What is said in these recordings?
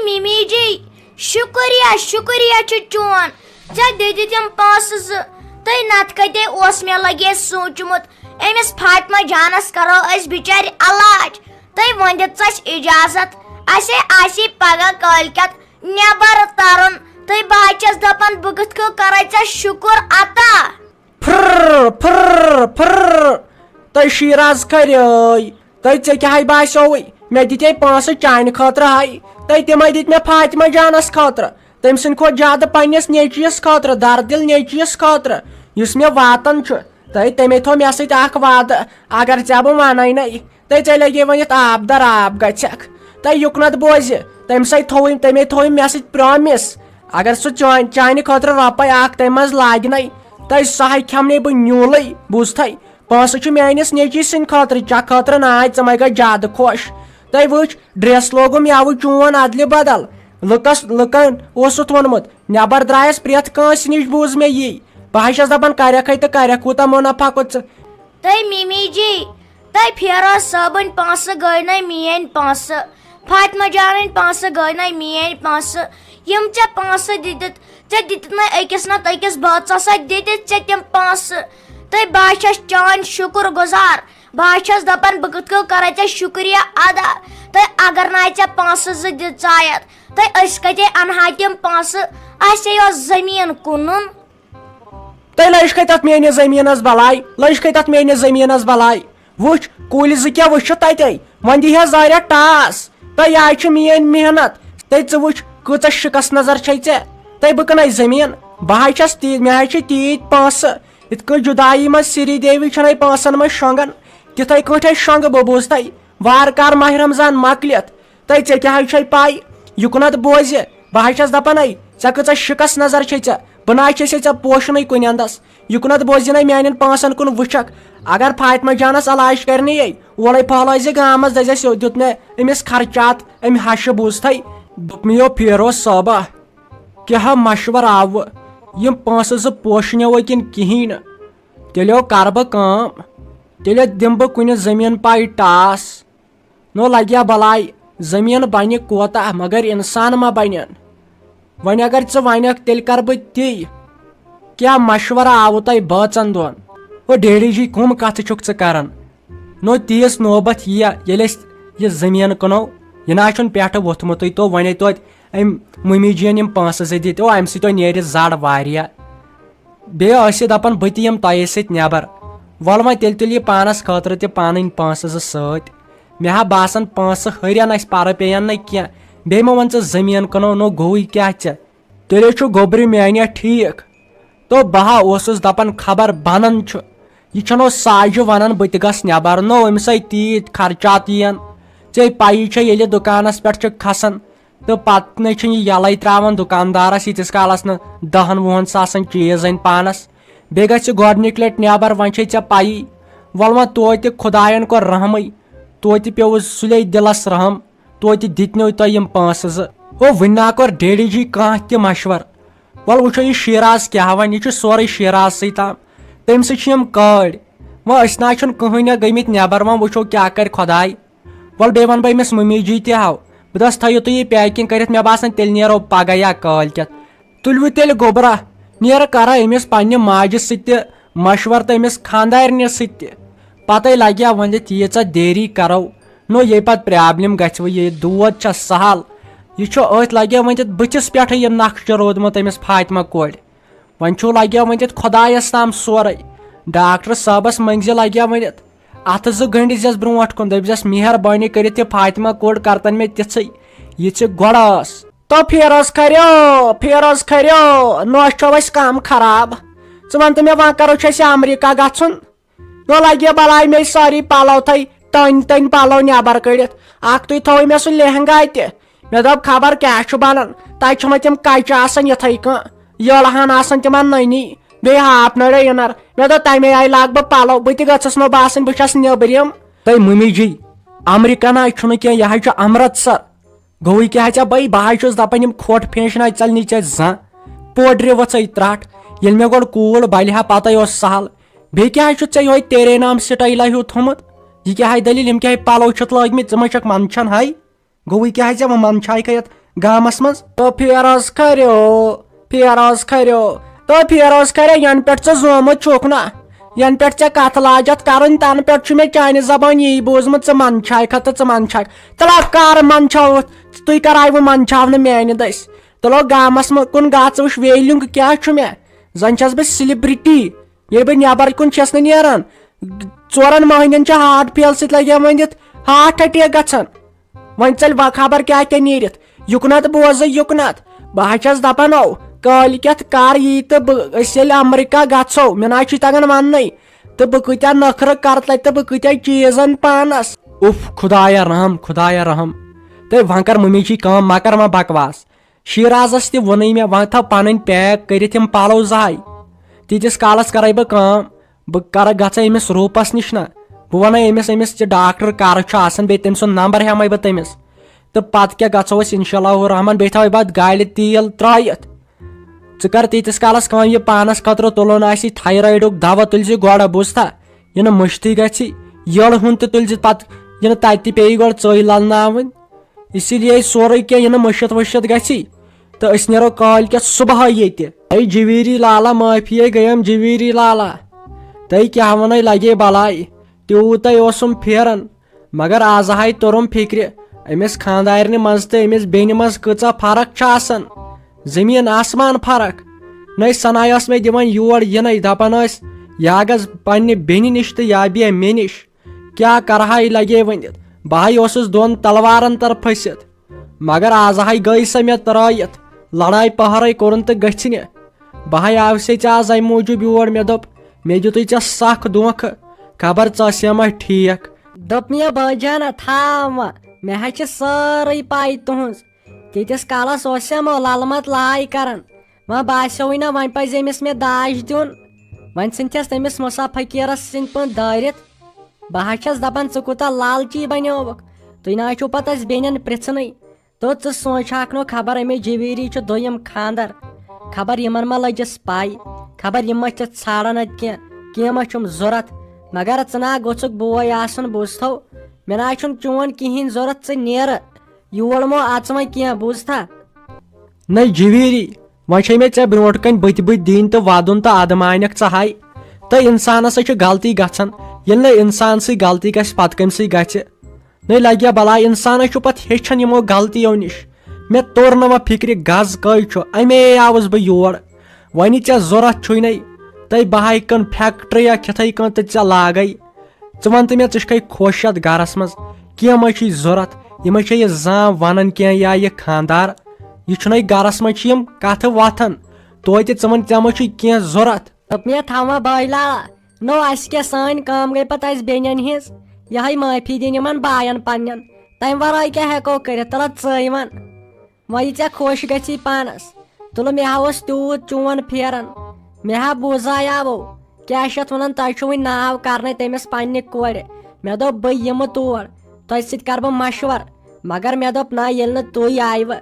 mummy جی شکریہ چون دم پونسہ تھی نت کتے مے لگے سوچمت امس فاطمہ جانس کرو اس بچار علاج تھی ون دس اجازت اسی پگہ کالکت نبر ترن تھی بہت دپان بہ کت کر شکر عطا تھی شیراز کھرے تھی ژے باسوے مے دتے پونسہ چانہ خاطر ہائی تھی تمے دت مے فاطمہ جانس خاطر تم سند کھوت زیادہ پنس نیچویس خاطر دردل نیچویس خاطر اس مے واتن تھی تمے تھو مے سۭتۍ اکھ وعدٕ اگر ژےٚ بہٕ ونے نا تھی ژےٚ لگی ونتھ آب در آب گژھکھ تھی یُکنت بوزِ تمے تھوٚو مے سۭتۍ پرامس اگر سُہ چانہ خاطر رۄپے اکھ تمہِ منٛز لاگہِ نَے تھی سۄ کھٮ۪منے بہٕ نیوٗلٕے بوٗزتھٕے پونسہٕ چھُ میٲنِس نیٚچوۍ سٕنٛدِ خٲطرٕ ژےٚ خٲطرٕ ناے ژٕ مے گٔے زیادٕ خۄش تھی وٕچھ ڈریس لوگُم یوٕ چون ادلہِ بدل لُکن اوسُتھ ووٚنمُت نٮ۪بر درٛایس پرٛٮ۪تھ کٲنٛسہِ نِش بوٗز مےٚ یی بہٕ چھس دپان کرکھے تہٕ کرکھ کوٗتاہ مُنافع کوٚت ژٕ تھی ممی جی تھی فیروز صٲبٕنۍ پونسہٕ گٔے نَے میٲنۍ پونسہٕ فاطمہ جانٕنۍ پونسہٕ گٔے نَے میٲنۍ پونسہٕ یم ژےٚ پونسہٕ دِتِتھ ژےٚ دِتِتھ نہٕ أکِس نتہٕ أکِس بٲژس اتھِ دِتِتھ ژےٚ تِم پونسہٕ تھی بہٕ چھس چٲنۍ شُکر گُزار بہٕ چھس دپان بہٕ کِتھ کٔنۍ کرے ژےٚ شُکریہ ادا تھی اگر نَے ژےٚ پونسہٕ زٕ دِژایتھ تھی أسۍ کتے انہا تِم پونسہٕ اسے اوس زٔمیٖن کٕنُن تھی لٔج کھے تتھ میٲنِس زٔمیٖنس بلاے وٕچھ کُلۍ زٕ کیٛاہ وٕچھِتھ تتے وۄنۍ دی ہس زاریا ٹاس تہٕ یہِ چھِ میٲنۍ محنت تھی ژٕ وٕچھ کۭژاہ شکست نظر چھے ژےٚ تھی بہٕ کٕنے زٔمیٖن بہٕ چھس مےٚ چھِ تیٖتۍ پونسہٕ یِتھ کٔنۍ جُدایی منٛز سری دیوی چھنَے پونسن منٛز شۄنٛگان تِتھے کٲٹھۍ شۄنٛگہٕ بہٕ بوٗزتھٕے وارٕ کار ماہ رمضان مۄکلِتھ تھی ژےٚ کیٛاہ چھے پاے یُکنت بوزِ بہٕ چھس دپان ژےٚ کۭژاہ شکست نظر چھے ژےٚ بہٕ نہ چھسے ژےٚ پوشنٕے کُنہِ اندس یُکنت بوزِ نَے میانٮ۪ن پونسن کُن وٕچھکھ اگر فاطمہ جانس علاج کرنی اورے پھہلٲے زِ گامس دزٮ۪س دیُت مےٚ أمِس خرچات امہِ ہشہِ بوٗزتھٕے دوٚپ مےٚ فیروز صٲبہ کیٛاہ مشور آوٕ یِم پونسہٕ زٕ پوشنیو کِنہٕ کِہیٖنۍ نہٕ تیٚلہِ کرٕ بہٕ کٲم تیٚلہِ دِمہٕ بہٕ کُنہِ زٔمیٖن پاے ٹاس نو لگیا بلاے زٔمیٖن بنہِ کوتاہ مگر انسان ما بنن وۄنۍ اگر ژٕ ونکھ تیٚلہِ کرٕ بہٕ تی کیٛاہ مشورٕ آوٕ تۄہہِ بٲژن دۄن او ڈیڈی جی کٕم کتھٕ چھُکھ ژٕ کران نو تیٖژ نوبت یِیا ییٚلہِ أسۍ یہِ زٔمیٖن کٕنو یہِ نہ چھُنہٕ پٮ۪ٹھٕ ووٚتھمُتٕے تو وۄنۍ توتہِ أمۍ مٔمی جین یِم پونسہٕ زٕ دِتۍ امہِ سۭتۍ نیرِ زر واریاہ بیٚیہِ ٲسۍ دپان بہٕ تہِ یِم تۄہہِ سۭتۍ نٮ۪بر وۄل وۄنۍ تیٚلہِ تُلہِ یہِ پانس خٲطرٕ تہِ پنٕنۍ پونسہٕ زٕ سۭتۍ مےٚ ہا باسان پونسہٕ ہُرن اسہِ پرٕ پیٚین نہٕ کینٛہہ بیٚیہِ مہ وَن ژٕ زٔمیٖن کٕنو نو گوٚوٕے کیٛاہ ژےٚ تیٚلے چھُ گوٚبرِ میانہِ ٹھیٖک تو بہٕ ہا اوسُس دپان خبر بنان چھُ یہِ چھنو ساجہِ ونان بہٕ تہِ گژھ نٮ۪بر نو أمِسے تیٖتۍ خرچات یِن ژےٚ پایی چھے ییٚلہِ دُکانس پٮ۪ٹھ چھُ کھسان تہٕ پتہٕ نَے چھُنہٕ یہِ یَلے تراوان دُکاندارس ییٖتِس کالس نہٕ 10-20 ساسن چیٖز أنۍ پانس بیٚیہِ گژھِ گۄڈنِکۍ لٹہِ نٮ۪بر وۄنۍ چھے ژےٚ پایی وۄل وۄنۍ توتہِ خۄداین کوٚر رحمٕے توتہِ پیوٚوُ سُلے دِلس رحم توتہِ دِتنو تۄہہِ یِم پونسہٕ زٕ وٕنہِ نہ کوٚر ڈیڈی جی کانٛہہ تہِ مشور وۄل وٕچھو یہِ شیراز کیٛاہ وَنہِ یہِ چھُ سورُے شیرازسٕے تام تٔمۍ سۭتۍ چھِ یِم کٲڑۍ وۄنۍ أسۍ نہ چھُنہٕ کٕہٕنۍ گٔمٕتۍ نٮ۪بر وۄنۍ وٕچھو کیٛاہ کرِ خۄداے وۄل بیٚیہِ ونہٕ بہٕ أمِس مٔمی جی تہِ ہاو بہٕ دپس تھٲیِو تُہۍ یہِ پیکِنگ کٔرِتھ مےٚ باسان تیٚلہِ نیرو پگہہ یا کٲلکٮ۪تھ تُلوٕ تیٚلہِ گوٚبرا نیرٕ کرا أمِس پننہِ ماجہِ سۭتۍ تہِ مشور تہٕ أمِس خانٛدارنہِ سۭتۍ تہِ پتے لگیا ونِتھ ییٖژاہ دیری کرو نو یہِ پتہٕ پرابلم گژھِ وۄنۍ یہِ دود چھےٚ سہل یہِ چھُ أتھۍ لگیا ؤنِتھ بٕتھِس پٮ۪ٹھٕے یہِ نقشہٕ روٗدمُت أمِس فاطمہ کورِ وۄنۍ چھُ لگیا ؤنِتھ خۄدایس تام سورُے ڈاکٹر صٲبس منٛگزِ لگیا ؤنِتھ اتھٕ زٕ گٔنڈِزٮ۪س برونٛٹھ کُن دٔپزٮ۪س مہربٲنی کٔرِتھ یہِ فاطمہ کوڑ کرتن مےٚ تِژھٕے یِژھِ گۄڈٕ ٲس تو فیروز کھریو نوش چھو اسہِ کم خراب ژٕ ون تہٕ مےٚ وۄنۍ کرو چھُ اسہِ امریکہ گژھُن نو لگیا بلاے مےٚ سٲری پلو تھٔے تٔنۍ پلو نٮ۪بر کٔڑِتھ اکھ تُہۍ تھوٚو مےٚ سُہ لہنگا تہِ مےٚ دوٚپ خبر کیٛاہ چھُ بنان تتہِ چھُنہ تِم کچہِ آسان یِتھٕے کٔنۍ یٔڑ ہن آسان تِمن نٔنی بیٚیہِ ہاف نٔرے اِنر مےٚ دوٚپ تمے آیہِ لاگہٕ بہٕ پلو بہٕ تہِ گٔژھٕس نہٕ باسٕنۍ بہٕ چھس نیبرِم تہٕ مٔمی جی امریکہ نہ چھُنہٕ کینٛہہ یہِ حظ چھُ امرتسر گوٚوٕے کیٛاہ ژےٚ بھائی بہٕ حظ چھُس دپان یِم کھۄٹ فیشنہ ژَلنی ژےٚ زانٛہہ پوڈرِ ؤژھٕے ترٛٹھ ییٚلہِ مےٚ گۄڈٕ کوٗل بلہِ ہا پتے اوس سہل بیٚیہِ کیٛاہ حظ چھُتھ ژےٚ یِہوے تیرے نام سٹایلا ہیوٗ تھوٚمُت یہِ کیٛاہ دٔلیٖل یِم کیٛاہ پلو چھِتھ لٲگمٕتۍ ژٕ ما چھکھ منٛدچھان ہاے گوٚوٕے کیٛاہ ژےٚ وۄنۍ منٛدچھایکھے یتھ گامس مز تو پھیرس کھریو تو پھیرس کھرے ین پہ زومت چھک نا ین پہ کت لاجت کرن تن پہ مے چانہ زبان یی بوزمت من چھائکھ تو من چھائکھ تلا کر من چھو تھی کرو منچھاونہ میانہ دس تلو گامس کن گھ وچ ویلنگ کیا مے زن چھس بہ سیلبرٹی یل بہ نبر کن چھس نیران 4 مہینن ہارٹ فیل ست لگے ونت ہارٹ اٹیک گھان ون ژل خبر کیا نیرت یکنت بوز یکنت بہ چھس دپان کال کت کر یی تو بہل امریکہ گھو مے نا تگان ون تو بہ کتیا نخر کر تت تو بہ کتیا چیزن پانس اف خدایا رحم تو ون کر ممی چی کام ما کر ما بکواس شیرازس تہ ون مے ون تھو پن پیک کرت پلو زہائی تیتس کالس کرے بہ کام بہ کر گھا امس روپس نش نا بہ ون امس ڈاکٹر کر بی تم سن نمبر ہمے بہ تمس تو پتہ کیا گھو انشاء اللہ الرحمن بی تھو پتہ گالہ تیل ترائت ثر تیتس کالس کام یہ پانس خطر تلن آسی تھایرایڈک دوا تل گوڑ بوزتھا یہ مشتی گژھی یل ہند تہ تل پتہ یہ تتہ پی گوڑ ژے للناون اسی لیے سورے کی یہ مشت ورشت گژھی تو اس نیرو کال کیا صبح یہ جویری لالا معافی گیم جویری لالا تھی کیا ون لگے بلائی تیوت اوسم پھیران مگر آز ہائی ترم فکر امس خاندارنہ مز تو امس بین مز کۭژاہ فرق آسان زمین آسمان فرق نئی سنائی اس میں دان یور ین دپان یا گز پنہ بینہ نش تو یا بی مے نش کیا کرہا لگے ونت بہائی اوسس دون تلوارن تر پھست مگر آز ہائی گئی سا مے ترائت لڑائی پہرے کورن تو گھنہ بہائی آو سے آز ام موجوب یور مے دپ مے دت ے سخ دھوکھ خبر ژے ما ٹھیک دپ مے بجانا تھام مے ہا ساری پائی تہذ تیتس کالس لل مت لاے کران وہ باسیوے نا ون پز امس مے داج دن ون ثنتس تمس مسا فقیرس سند پہ دارت بہ چھس دپان ژٕ کوتاہ لالچی بنیوک تھی نا چھو پتہ اس بینن پرژھن تو ژٕ سوچاک نو خبر امے جویری چھ دویم خاندر خبر یمن ما لجس پائی خبر یم ما ژھانڈان ات کی ما چھم ضرورت مگر ژٕ نا گوژھک بوے آسن بوزتھو مے نا چھن چون کہین ضرورت ژٕ نیر یور مو اژ وۄنۍ کینٛہہ بوزتھا نئی جویری وۄنۍ چھے مے ژےٚ برونٛٹھ کَنۍ بٕتھِ بٕتھِ دِنۍ تہٕ وَدُن تہٕ اَدٕ مانیٚکھ ژٕ ہاے تہٕ اِنسانس چھِ غلطی گژھان ییٚلہِ نہٕ اِنسان سٕے غلطی گژھِ پتہٕ کٔمۍ سٕے گژھِ نٔے لگیا بلاے اِنسانس چھُ پتہٕ ہیٚچھان یِمو غلطیو نِش مےٚ توٚر نہٕ وۄنۍ فِکرِ گز کٔہۍ چھُ اَمے آوُس بہٕ یور وۄنۍ ژےٚ ضوٚرتھ چھُے نَے تہٕ بہاے کٕن فیکٹریا کِتھٕے کٔنۍ تہٕ ژےٚ لاگے ژٕ وَن تہٕ مےٚ ژٕ چھکھے خۄش یتھ گرس منٛز کینٛہہ ما چھُے ضوٚرتھ یہ ما چھے یہ زام ونان کینٛہہ یا یہ خاندار یہ چھُنَے گرس منٛز چھِ یِم کتھٕ وتھان توتہِ ژٕ وَن ژےٚ ما چھُے کینٛہہ ضوٚرتھ دپ مےٚ تھاوا باے لالا نو اسہِ کیٛاہ سٲنۍ کٲم گٔے پتہٕ اسہِ بیٚنٮ۪ن ہِنٛز یہے معٲفی دِنۍ یِمن باین پننٮ۪ن تمہِ ورٲے کیٛاہ ہٮ۪کو کٔرِتھ تلہ ژٕے ون وۄنۍ یہِ ژےٚ خۄش گژھی پانس تُلہٕ مےٚ ہا اوس تیوٗت چون پھیران مےٚ ہا بوزایاوو کیٛاہ چھِ اتھ ونان تۄہہِ چھُو وٕنۍ ناو کرنے تٔمِس پننہِ کورِ مےٚ دوٚپ بہٕ یِمہٕ تور تۄہہِ سۭتۍ کرٕ بہٕ مشور مگر مےٚ دوٚپ نہ ییٚلہِ نہٕ تُہۍ آیوٕ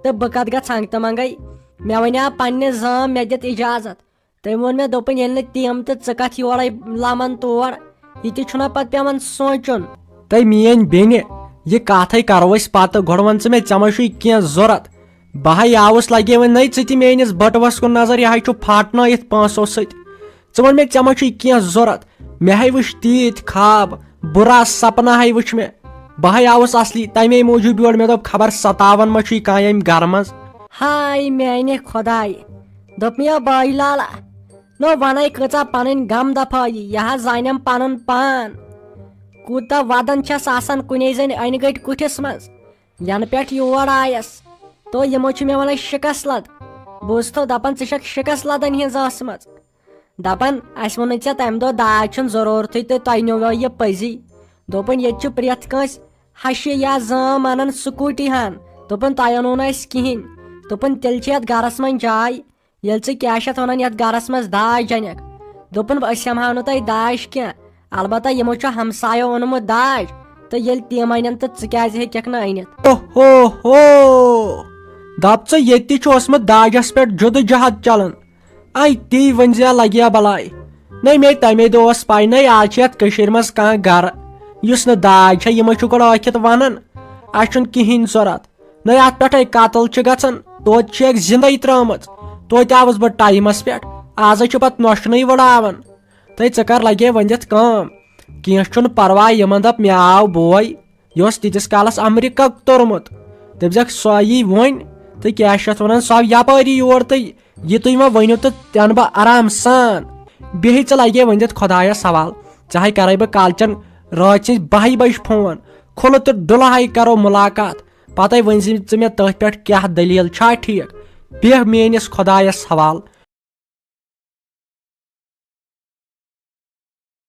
تہٕ بہٕ کتھ گژھٕ ہنگتہٕ منگے مےٚ ونیاو پننہِ زام مےٚ دِتھ اجازت تٔمۍ ووٚن مےٚ دوٚپُن ییٚلہِ نہٕ تِم تہٕ ژٕ کتھ یورے لمن تور یہِ تہِ چھُنہ پتہٕ پیوان سونچُن تہٕ میٲنۍ بیٚنہِ یہِ کتھے کرو أسۍ پتہٕ گۄڈٕ ون ژٕ مےٚ ژےٚ ما چھُے کینٛہہ ضوٚرتھ بہے آوُس لگے وۄنۍ نٔے ژٕ تہِ میٲنِس بٹوس کُن نظر یہِ ہا چھُ پھاٹنٲیِتھ پونٛسو سۭتۍ ژٕ وَن مےٚ ژےٚ ما چھُے کینٛہہ ضوٚرتھ مےٚ ہے وٕچھ تیٖتۍ خواب بُرا سپنا ہے وٕچھ مےٚ بہے آوُس اصلی تمے موٗجوٗب یور مےٚ دوٚپ خبر ستاون ما چھُے کانٛہہ ییٚمہِ گرٕ منٛز ہاے میانہِ خۄداے دوٚپ مےٚ باے لالا نو ونے کۭژاہ پنٕنۍ غم دفٲیی یہِ حظ زانٮ۪م پنُن پان کوٗتاہ ودان چھس آسان کُنے زٔنۍ انہِ گٔٹۍ کُٹھِس منٛز ینہٕ پٮ۪ٹھ یور آیس تو یِمو چھِ مےٚ ونان شِکس لد بوٗزتھو دپان ژٕ چھکھ شِکس لدن ہِنٛز ٲسمٕژ دپان اسہِ ووٚنُے ژےٚ تمہِ دۄہ داج چھُنہٕ ضروٗرتھٕے تہٕ تۄہہِ نِوو یہِ پٔزی دوٚپُن ییٚتہِ چھُ پرٛٮ۪تھ کٲنٛسہِ ہشہِ یا زٲم انان سکوٗٹی ہن دوٚپُن تۄہہِ اوٚنوُ نہٕ اسہِ کِہینۍ دوٚپُن تیٚلہِ چھِ یتھ گرس منٛز جاے ییٚلہِ ژٕ کیٛاہ چھِ اتھ ونان یتھ گرس منٛز داج انکھ دوٚپُن أسۍ ہٮ۪مہو نہٕ تۄہہِ داج کینٛہہ البتہ یِمو چھُ ہمسایو اوٚنمُت داج تہٕ ییٚلہِ تِم انن تہٕ ژٕ کیٛازِ ہیٚککھ نہٕ أنِتھ دپ ژٕ ییٚتہِ تہِ چھُ اوسمُت داجس پٮ۪ٹھ جُدٕ جہد چلان اے تی ؤنزِ لگیا بلاے نٔے مے تمے دۄہ اوس پاے نٔے آز چھِ یتھ کٔشیٖرِ منٛز کانٛہہ گرٕ یُس نہٕ داج چھےٚ یِمے چھُ گۄڈٕ ٲکھِتھ ونان اسہِ چھُنہٕ کِہینۍ ضوٚرتھ نہ ات پٮ۪ٹھے قتل چھِ گژھان توتہِ چھِ زندے ترٲمٕژ توتہِ آوُس بہٕ ٹایمس پٮ۪ٹھ آز چھِ پتہٕ نۄشنٕے وٕڑاوان تہٕ ژٕ کر لگے وۄنۍ دِتھ کٲم کینٛہہ چھُنہٕ پرواے یِمن دپ مےٚ آو بوے یہِ اوس تیٖتِس کالس امریکہ توٚرمُت دٔپزٮ۪کھ سۄ یی وۄنۍ تہٕ کیٛاہ چھِ اتھ ونان سۄ آو یپٲری یور تہٕ یہِ تُہۍ وۄنۍ ؤنِو تہٕ تہِ انہٕ بہٕ آرام سان بیٚیہِ ژٕ لگے وۄنۍ دِتھ خۄدایس حوالہٕ ژےٚ کرے بہٕ کالچن رٲژ سٕنٛزِ 12 بجہِ فون کھُلہٕ تہٕ ڈُلہے کرو مُلاقات پتے ؤنۍ زِ ژٕ مےٚ تٔتھۍ پٮ۪ٹھ کیٛاہ دٔلیٖل چھا ٹھیٖک بیٚہہ میٲنِس خۄدایس حوالہٕ